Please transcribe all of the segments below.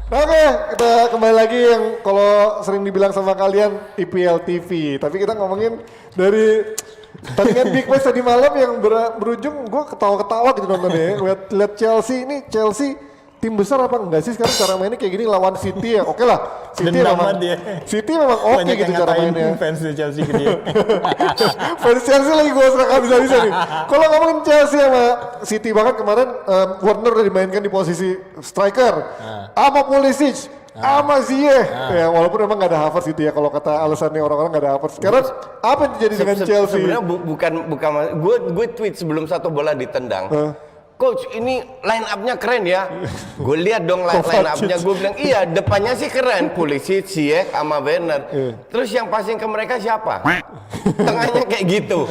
Oke, kita kembali lagi yang kalau sering dibilang sama kalian IPL TV. Tapi kita ngomongin dari pertandingan Big Match tadi malam yang berujung gue ketawa-ketawa gitu nontonnya. Lihat Chelsea ini, Chelsea tim besar apa enggak sih sekarang cara mainnya kayak gini lawan City ya? Oke lah, City memang oke gitu cara mainnya. Fans Chelsea ke dia. Fans Chelsea lagi gue serang habis-habisan nih. Kalau ngomongin Chelsea sama City bahkan kemarin Werner udah dimainkan di posisi striker, sama Pulisic, sama Ziyech. Ya walaupun memang nggak ada Havertz gitu ya kalau kata alasannya orang-orang nggak ada Havertz. Sekarang apa yang terjadi dengan Chelsea? Sebenarnya bukan gue tweet sebelum satu bola ditendang. Coach, ini line up-nya keren ya. Gue lihat dong line up-nya, gue bilang iya depannya sih keren, Pulisic, Ziyech, sama Werner. Terus yang passing ke mereka siapa? Tengahnya kayak gitu.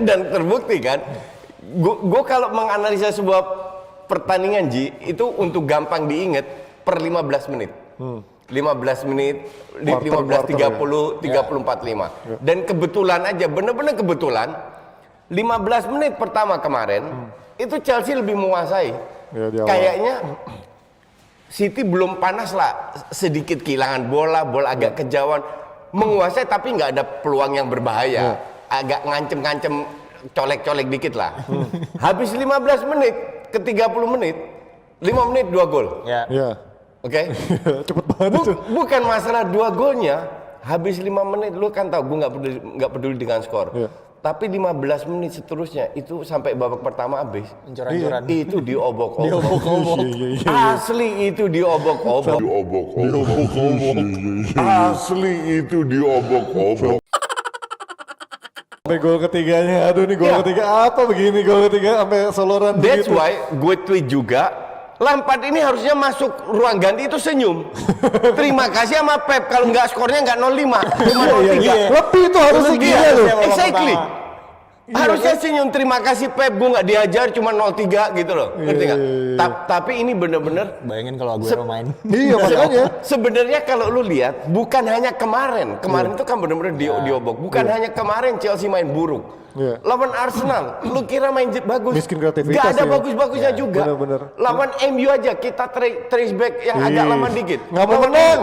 Dan terbukti kan. Gue kalau menganalisa sebuah pertandingan itu untuk gampang diingat per 15 menit. 15 menit, 15.30, 30.45. Dan kebetulan aja, bener-bener kebetulan 15 menit pertama kemarin itu Chelsea lebih menguasai. Ya, kayaknya City belum panas lah, sedikit kehilangan bola agak kejauhan, menguasai tapi nggak ada peluang yang berbahaya, agak ngancem-ngancem, colek-colek dikit lah. Habis 15 menit ke 30 menit, 5 menit 2 gol. Oke? Cepet banget. Bukan masalah 2 golnya, habis 5 menit lu kan tahu gue nggak peduli dengan skor. Tapi 15 menit seterusnya itu sampai babak pertama habis. Ancur-ancuran. Itu diobok-obok. Asli itu diobok-obok. Asli itu diobok-obok. Sampai gol ketiganya, aduh nih gol ketiga apa begini gol ketiga sampai soloran That's begitu. why gue tweet juga, Lampard ini harusnya masuk ruang ganti itu senyum. Terima kasih sama Pep, kalau nggak skornya nggak 0-5, cuma 0-3. Lebih itu harusnya gila loh. Exactly. Harusnya senyum, terima kasih Pep, gue nggak diajar cuma 0-3 gitu loh. Ngerti nggak? Tapi ini bener-bener. Bayangin kalau Aguero main. Iya makanya. Sebenarnya kalau lu lihat, bukan hanya kemarin itu kan bener-bener diobok. Bukan hanya kemarin Chelsea main buruk. Lawan Arsenal, lu kira main bagus? Miskin kreativitas. Gak ada ya. bagus-bagusnya juga. Bener-bener. Lawan MU aja kita trace back yang agak lama dikit. Nggak mau menang.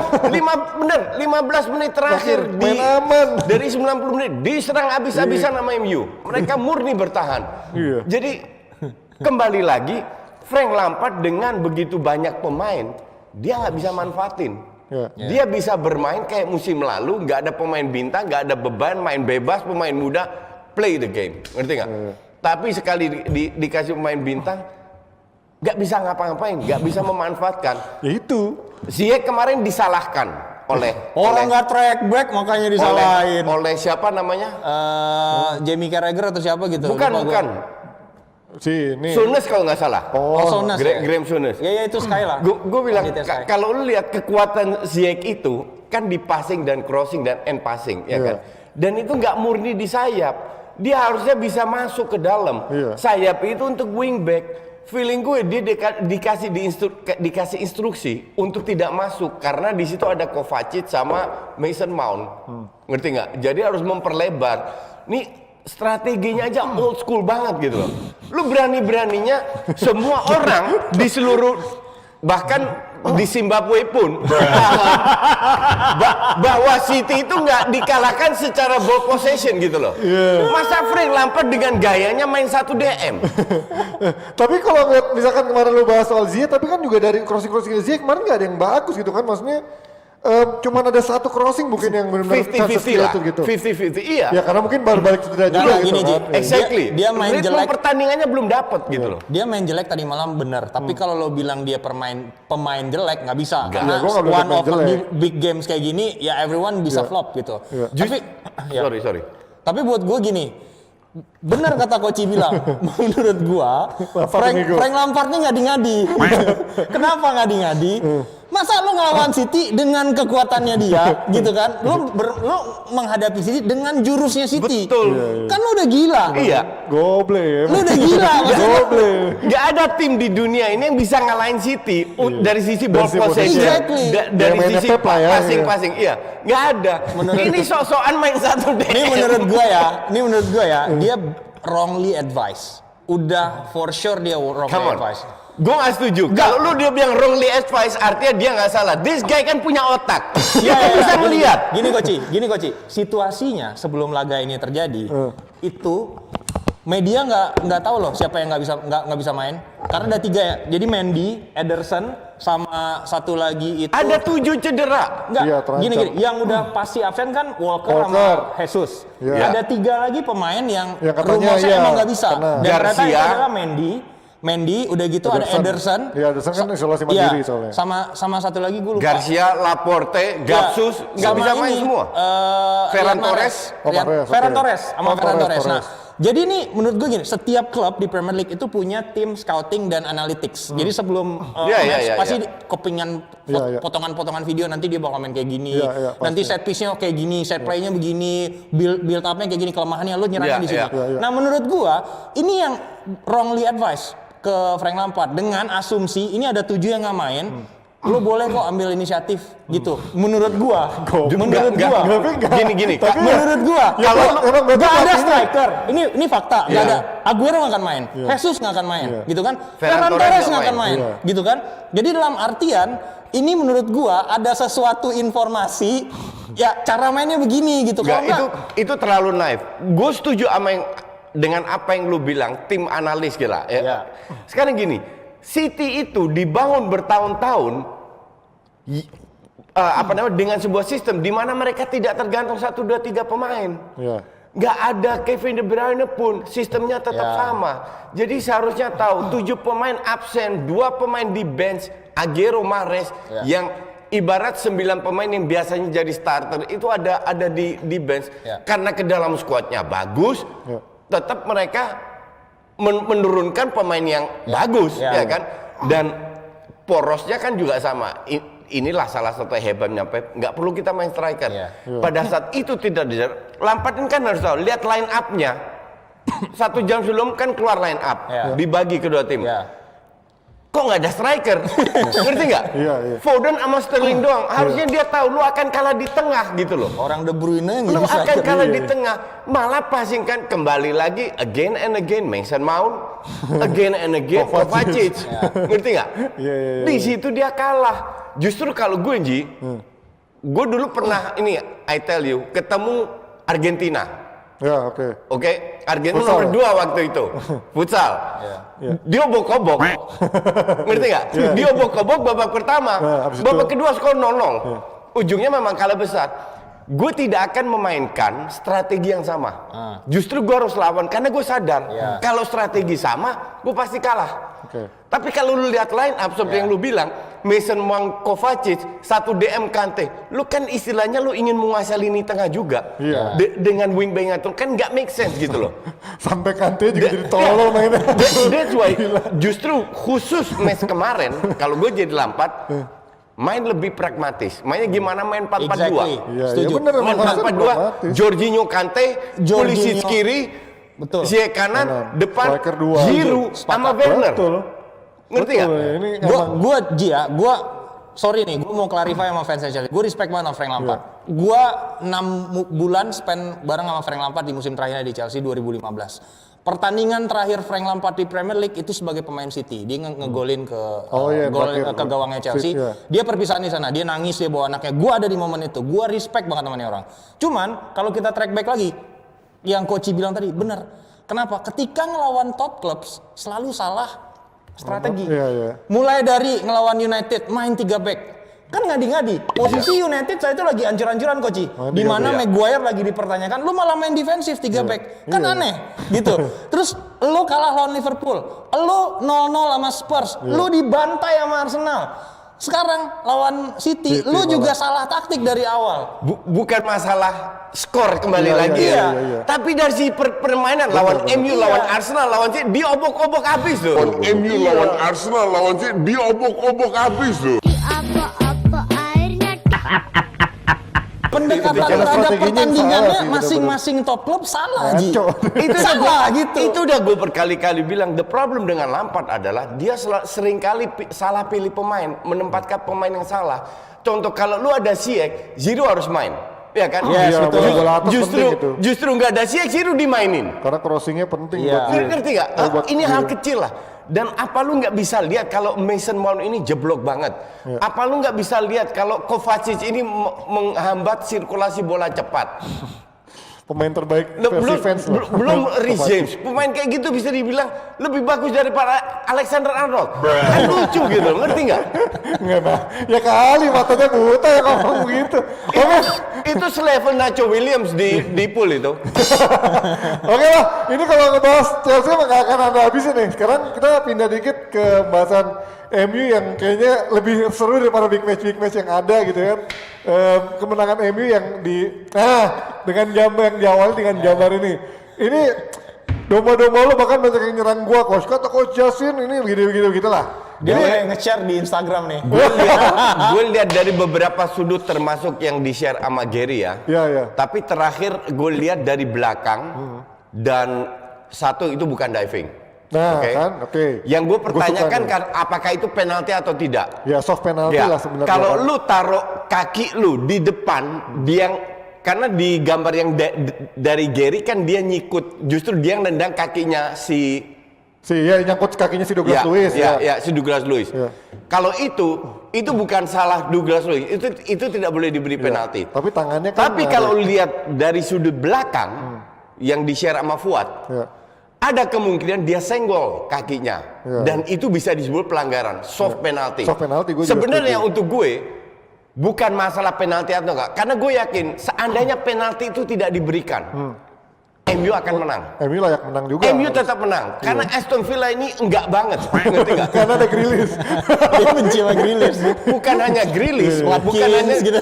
15 menit terakhir main aman. dari 90 menit diserang habis-habisan sama MU. Mereka murni bertahan. Jadi kembali lagi Frank Lampard dengan begitu banyak pemain, dia nggak bisa manfaatin. Dia bisa bermain kayak musim lalu, nggak ada pemain bintang, nggak ada beban, main bebas, pemain muda, play the game, ngerti nggak? Tapi sekali dikasih pemain bintang, nggak bisa ngapa-ngapain, nggak bisa memanfaatkan. Ya itu. Ziyech kemarin disalahkan oleh orang nggak track back makanya disalahin. Oleh siapa namanya? Jamie Carragher atau siapa gitu? Bukan. Ini. Souness kalau nggak salah. Souness. Graham Souness. Ya itu Sky lah. Gue bilang kalau lu lihat kekuatan Ziyech itu kan di passing dan crossing dan end passing, ya kan? Dan itu nggak murni di sayap. Dia harusnya bisa masuk ke dalam. Sayap itu untuk wingback. Feeling gue dia dikasih instruksi untuk tidak masuk karena di situ ada Kovacic sama Mason Mount. Ngerti nggak? Jadi harus memperlebar. Nih strateginya aja old school banget gitu loh. Lu berani-beraninya semua orang di seluruh bahkan di Zimbabwe pun bahwa City itu nggak dikalahkan secara ball possession gitu loh. Masa Frank Lampard dengan gayanya main 1 DM. Tapi kalau ngeliat misalkan kemarin lu bahas soal Ziyech, tapi kan juga dari crossing Ziyech kemarin nggak ada yang bagus gitu kan, maksudnya cuman ada 1 crossing mungkin yang benar-benar 50-50 lah, gitu. 50-50 iya. Ya karena mungkin baru balik cedera juga gitu gini, kan. Exactly. Dia main ritme jelek. pertandingannya belum dapat gitu loh. Dia main jelek tadi malam bener, tapi kalau lo bilang dia pemain jelek nggak bisa. Nggak. Karena Ya, gua nggak bilang one main of jelek. the big games kayak gini, ya everyone bisa flop gitu. Tapi, Sorry. tapi buat gue gini, benar kata Koci bilang, menurut gua Frank Lampard ini ngadi-ngadi. Kenapa ngadi-ngadi? Masa lo ngelawan City dengan kekuatannya dia, gitu kan? Lo menghadapi City dengan jurusnya City. Betul. Kan lo udah gila. Iya. Goble ya. Lo udah gila. Goble. Gak ada tim di dunia ini yang bisa ngalahin City dari sisi ball possession, Exactly. dari sisi Pep lah ya, passing. Iya, nggak ada. Ini sok-sokan main 1 DM. Ini menurut gua ya, dia wrongly advice. udah for sure dia wrong Come on. advice. Gue gak setuju. Kalau lu dia bilang wrongly advice, artinya dia nggak salah. This guy kan punya otak. Dia bisa melihat. Gini Koci, situasinya sebelum laga ini terjadi itu media nggak tahu loh siapa yang nggak bisa main karena ada 3 ya. Jadi Mendy, Ederson sama satu lagi itu Ada 7 cedera. Enggak, Iya, terancam. gini, yang udah pasti absen kan Walker sama Jesus. Iya. Ada 3 lagi pemain yang katanya rumusnya iya, emang nggak bisa. karena Dan ternyata itu Garcia. adalah Mendy, udah gitu ada Ederson. Iya, Ederson kan isolasi mandiri soalnya. Sama satu lagi gue lupa. Garcia, Laporte, Gapsus, nggak sama bisa main ini, semua. Riyad Ferran Mahrez. Oh, Mahrez, oke. Ferran Torres sama Oh, Ferran Torres. Torres. Nah, jadi nih menurut gue gini, setiap klub di Premier League itu punya tim scouting dan analytics. Jadi sebelum Iya, match iya, pasti iya. kepingan Iya, iya. potongan-potongan video nanti dia bakal main kayak gini. Iya, iya, Nanti pasti. set piece-nya kayak gini, set play-nya begini, build up-nya kayak gini, kelemahannya lu nyerangnya Iya, di sini. iya. Iya, iya. Nah, menurut gua ini yang wrongly advice ke Frank Lampard dengan asumsi ini ada 7 yang nggak main. Lu boleh kok ambil inisiatif gitu. Menurut gua. Menurut gua. Gini. Tapi Menurut gua, Ya, kalau emang berarti nggak ada pelatihnya- striker, ini fakta, nggak Iya. ada. Aguero nggak akan main, Jesus nggak akan main, Iya. gitu kan? Ferran Ferran Torres Torres nggak nggak akan main. main, gitu kan? Jadi dalam artian ini menurut gua ada sesuatu informasi, ya cara mainnya begini gitu. Nggak, Kalau itu terlalu naif. Gue setuju sama yang dengan apa yang lu bilang, tim analis gila. Ya. Iya. Sekarang gini, City itu dibangun bertahun-tahun dengan sebuah sistem di mana mereka tidak tergantung 1, 2, 3 pemain. Iya. Nggak ada Kevin De Bruyne pun, sistemnya tetap Ya. sama. Jadi seharusnya tahu 7 pemain absen, 2 pemain di bench, Aguero, Mahrez, Ya. yang ibarat 9 pemain yang biasanya jadi starter itu ada di bench. Ya. Karena ke dalam skuadnya bagus, Ya. tetap mereka menurunkan pemain yang bagus, Ya. ya kan? Dan porosnya kan juga sama. Inilah salah satu hebatnya Pep. Nggak perlu kita main striker. Ya. Pada saat itu tidak Lampard ini kan harus tahu. Lihat line up-nya. 1 jam sebelum kan keluar line up, Ya. dibagi kedua tim. ya. Kok nggak ada striker? Ngerti nggak? Iya, iya. Foden sama Sterling doang. Harusnya dia tahu lu akan kalah di tengah gitu loh. Orang De Bruyne yang Lu bisa. akan kalah Iya, di iya. tengah. Malah passing kan kembali lagi again and again Mason Mount, again and again Kovacic. Ngerti nggak? Iya, iya, iya. Di situ dia kalah. Justru kalau gue Ji, gue dulu pernah ini I tell you ketemu Argentina. Ya, oke. Oke, Argentina Futsal. nomor 2 waktu itu, futsal. Iya. Dia obok-obok, ngerti nggak? Dia obok-obok babak pertama, habis itu- babak kedua skor 0-0. Ujungnya memang kalah besar. Gue tidak akan memainkan strategi yang sama. Justru gue harus lawan karena gue sadar Iya. kalau strategi sama, gue pasti kalah. Oke. Tapi kalau lu lihat line up seperti yang lu bilang, Mason Mount, Kovacic, 1 DM Kante, lu kan istilahnya lu ingin menguasai lini tengah juga. Iya. Dengan wingback ngatur kan nggak make sense gitu loh. Sampai Kante juga jadi tolol mainnya. That's why justru khusus match kemarin kalau gue jadi Lampard main lebih pragmatis. Mainnya gimana main 4-4-2. Exactly. Iya, Setuju. ya bener emang Main harusnya 4-4-2, pragmatis. Jorginho Kante, Pulisic Jorginho. kiri, Betul. Ziyech kanan, Kanan. depan Striker dua. Giroud Setuju. sama Sepakat. Werner. Betul. Ngerti Betul, nggak? Ini emang Gua sorry nih, gue mau clarify sama fans Chelsea. Gue respect banget sama Frank Lampard. Gue 6 bulan spend bareng sama Frank Lampard di musim terakhir di Chelsea 2015. Pertandingan terakhir Frank Lampard di Premier League itu sebagai pemain City. Dia ngegolin ke Oh, iya, gol terakhir. ke gawangnya Chelsea. Iya. Dia perpisahan di sana. Dia nangis, dia bawa anaknya. Gue ada di momen itu. Gue respect banget sama nih orang. Cuman kalau kita track back lagi, yang Koci bilang tadi benar. Kenapa? Ketika ngelawan top clubs selalu salah strategi. Iya, iya. Mulai dari ngelawan United main 3 back. Kan ngadi-ngadi. Posisi United saya itu lagi ancur-ancuran Koci. Oh, Di mana iya. Maguire lagi dipertanyakan, lu malah main defensif 3 back. Kan Iya. aneh gitu. Terus lu kalah lawan Liverpool. Lu 0-0 sama Spurs. Lu dibantai sama Arsenal. Sekarang lawan City, City lu juga malah. salah taktik dari awal. Bukan masalah skor kembali Iya, lagi iya, ya. iya, iya. Tapi dari si permainan lawan bener. MU, lawan Arsenal, lawan City, diobok-obok habis tuh. MU lawan Arsenal lawan City diobok-obok habis tuh. Apa-apa airnya Pendekatan Cara terhadap strateginya salah pertandingannya sih, masing-masing top klub salah Ji. Ngaco. Itu udah salah gua, gitu. Itu udah gue berkali-kali bilang. The problem dengan Lampard adalah dia sering kali salah pilih pemain, menempatkan pemain yang salah. Contoh kalau lu ada Ziyech, Giroud harus main. ya kan? Yes, Iya, betul. bola atas Justru penting gitu. justru nggak ada Ziyech, Giroud dimainin. Karena crossingnya penting Iya. buat dia. Ngerti nggak? Oh, buat Ini dia. hal kecil lah. Dan apa lu nggak bisa lihat kalau Mason Mount ini jeblok banget? Ya. Apa lu nggak bisa lihat kalau Kovacic ini menghambat sirkulasi bola cepat? Pemain terbaik Belum versi fans lah. belum Reece James, pemain kayak gitu bisa dibilang lebih bagus daripada Alexander Arnold. Kan lucu gitu, ngerti nggak? Nggak, nah. Ya kali matanya buta ya ngomong begitu. Oke. Itu selevel Nacho Williams di pool itu. Oke lah, ini kalau ngebahas Chelsea emang gak akan ada habisnya nih. Sekarang kita pindah dikit ke bahasan MU yang kayaknya lebih seru daripada big match yang ada gitu kan. Kemenangan MU yang dengan gambar yang diawali dengan gambar ini. Ini domba-domba lo bahkan banyak yang nyerang gua, kata Coach Justin ini gitu lah. Dia boleh nge-share di Instagram nih. Gue lihat dari beberapa sudut termasuk yang di-share sama Gary ya. Iya. Tapi terakhir gue lihat dari belakang dan satu itu bukan diving. Nah, Oke. kan, oke. Yang gue Gua pertanyakan suka kan apakah itu penalti atau tidak? Ya soft penalti Ya, lah sebenarnya. kalau kan. lu taruh kaki lu di depan, karena di gambar yang dari Gary kan dia nyikut, justru dia yang nendang kakinya si nyangkut kakinya si Douglas Luiz si Douglas Luiz. Ya. Kalau itu bukan salah Douglas Luiz, itu tidak boleh diberi penalti. Tapi tangannya kan Tapi kalau lihat dari sudut belakang yang di-share sama Fuad, ada kemungkinan dia senggol kakinya dan itu bisa disebut pelanggaran soft penalti. Soft penalti, gue juga Sebenarnya setuju. untuk gue bukan masalah penalti atau enggak, karena gue yakin seandainya penalti itu tidak diberikan, MU akan menang. MU layak menang juga. MU tetap menang karena Aston Villa ini enggak banget, ngerti nggak? Karena ada Grealish. Dia benci sama Grealish. Bukan hanya Grealish, bukan Watkins hanya gitu.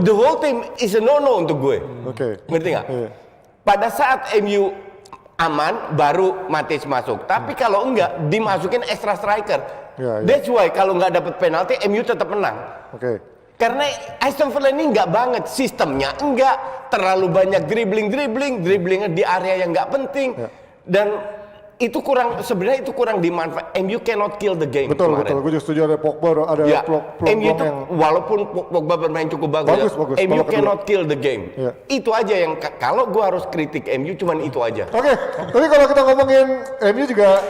the whole team is a no-no untuk gue. Oke. Ngerti nggak? Iya. Pada saat MU aman, baru Matic masuk. Tapi kalau enggak, dimasukin extra striker. Ya. That's why kalau nggak dapet penalti, MU tetap menang. Oke. Karena Aston Villa ini nggak banget sistemnya, enggak terlalu banyak dribblingnya di area yang nggak penting, dan itu sebenarnya itu kurang dimanfaat. MU cannot kill the game. Betul, kemarin. gue juga setuju ada Pogba, ada Ya, peluang MU itu yang walaupun Pogba bermain cukup bagus, Bagus. MU Babak cannot kill the game. Ya. Itu aja yang kalau gue harus kritik MU cuman itu aja. Oke, tapi kalau kita ngomongin MU juga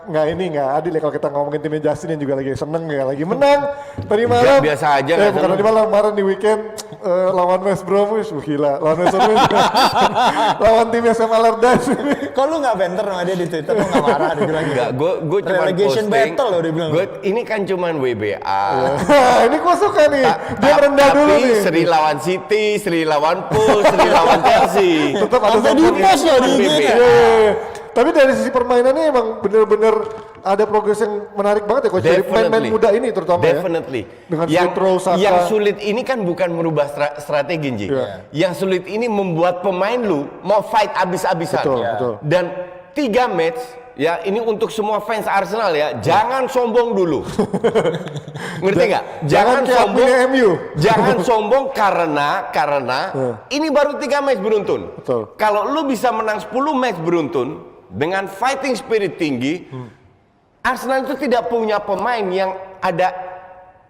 nggak adil ya kalau kita ngomongin timnya Justin yang juga lagi seneng ya, lagi menang tadi malam. Biasa aja, nggak bukan seneng. tadi malam, kemarin di weekend lawan West Bromwich, gila, lawan West Bromwich, lawan timnya Sam Allardyce. Kok lu nggak banter sama dia di Twitter? Lu nggak marah dia bilang gitu? Enggak, gue cuma Relegation posting. battle loh dia bilang. Ini kan cuman WBA. Ini gue suka nih, dia merendah dulu Tapi nih. Sri lawan City, Sri lawan Pool, Sri lawan Chelsea. Tetap ada Sampai di support. post loh di IG. WBA. Iya. Tapi dari sisi permainannya emang bener-bener ada progres yang menarik banget ya coach dari pemain-pemain muda ini terutama Definitely. ya. Dengan Yang, Smith Rowe, Saka. yang sulit ini kan bukan merubah strategi, Ji. Iya. Yang sulit ini membuat pemain lu mau fight abis-abisan. Betul, betul. Dan 3 match, ya ini untuk semua fans Arsenal ya, jangan sombong dulu. Ngerti nggak? Jangan kayak sombong. punya MU. Jangan sombong karena ini baru 3 match beruntun. Betul. Kalau lu bisa menang 10 match beruntun dengan fighting spirit tinggi, Arsenal itu tidak punya pemain yang ada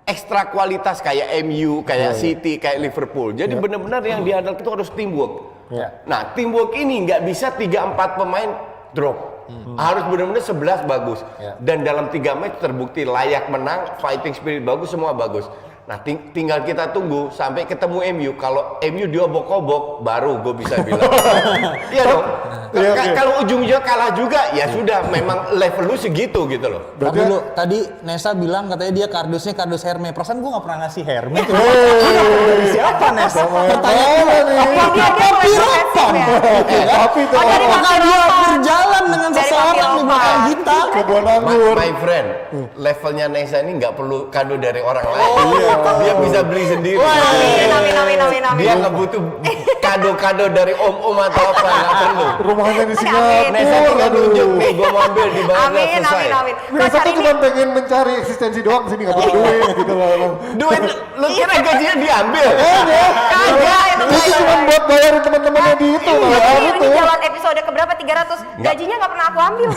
ekstra kualitas kayak MU, kayak City, kayak Liverpool. Jadi benar-benar yang dihadapi itu harus teamwork. Ya. Nah, teamwork ini nggak bisa 3-4 pemain drop. Harus benar-benar 11 bagus. Ya. Dan dalam 3 match terbukti layak menang, fighting spirit bagus, semua bagus. Nah, tinggal kita tunggu sampai ketemu MU. Kalau MU diobok-obok, baru gue bisa bilang. Iya dong. Iya, oke. Kalau ujung-ujungnya kalah juga, ya sudah. Memang level lu segitu gitu loh. Tapi dulu, tadi Nesa bilang katanya dia kardusnya kardus Hermes. Perasaan gue nggak pernah ngasih Hermes. Siapa Nes? Pertanyaan nih. Papi Ropan. Tapi itu Oh, dari orang Apakah dia berjalan dengan Dari seseorang Papi di belakang Ropan. kita? kebun anggur. My friend, levelnya Nesa ini nggak perlu kado dari orang lain. Dia bisa beli sendiri. Amin. Dia nggak butuh kado-kado dari om-om atau apa, nggak perlu. Rumahnya di Amin. Singapura. Nesa tinggal aduh. tunjuk nih, gue mau ambil di bawah Amin. selesai. Coach Nesa tuh hari ini cuma pengen mencari eksistensi doang sini nggak butuh duit gitu loh. Duit, lu kira gajinya diambil? kagak Itu cuma buat bayarin teman-temannya di itu. Ini Itu. lewat episode keberapa 300 gajinya nggak pernah aku ambil.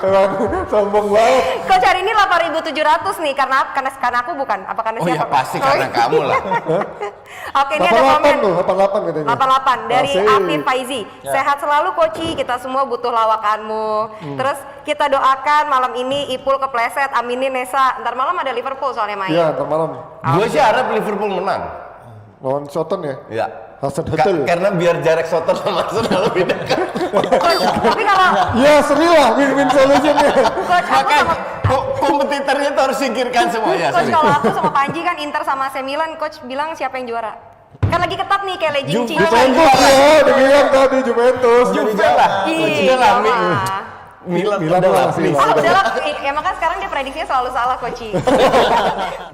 Emang sombong banget. Coach hari ini 8.700 nih karena aku bukan. Apa karena Oh ya siapa? pasti karena kamu lah. Oke, ini ada komen. 88 katanya. 88 dari Asik. Afif Faizi. Sehat selalu Koci, kita semua butuh lawakanmu. Terus kita doakan malam ini Ipul kepleset, aminin Nesa. Ntar malam ada Liverpool soalnya main. Iya, ntar malam. Gue sih harap Liverpool menang. Lawan Soton ya? Ya. Hasan Hatel. Karena biar jarak Soton sama Arsenal lebih dekat. Coach, tapi kalau Ya seri lah win-win solutionnya. Coach aku Makanya sama kompetitornya tuh harus singkirkan semuanya. Coach kalau aku sama Panji kan Inter sama AC Milan, Coach bilang siapa yang juara? Kan lagi ketat nih kayak Legend Cici. Juventus ya, dibilang tadi Juventus. Juve lah. Iya. lah. lah. Milan Milan udah lah, masih please. lah. Ah udahlah, emang kan sekarang dia prediksinya selalu salah Coach.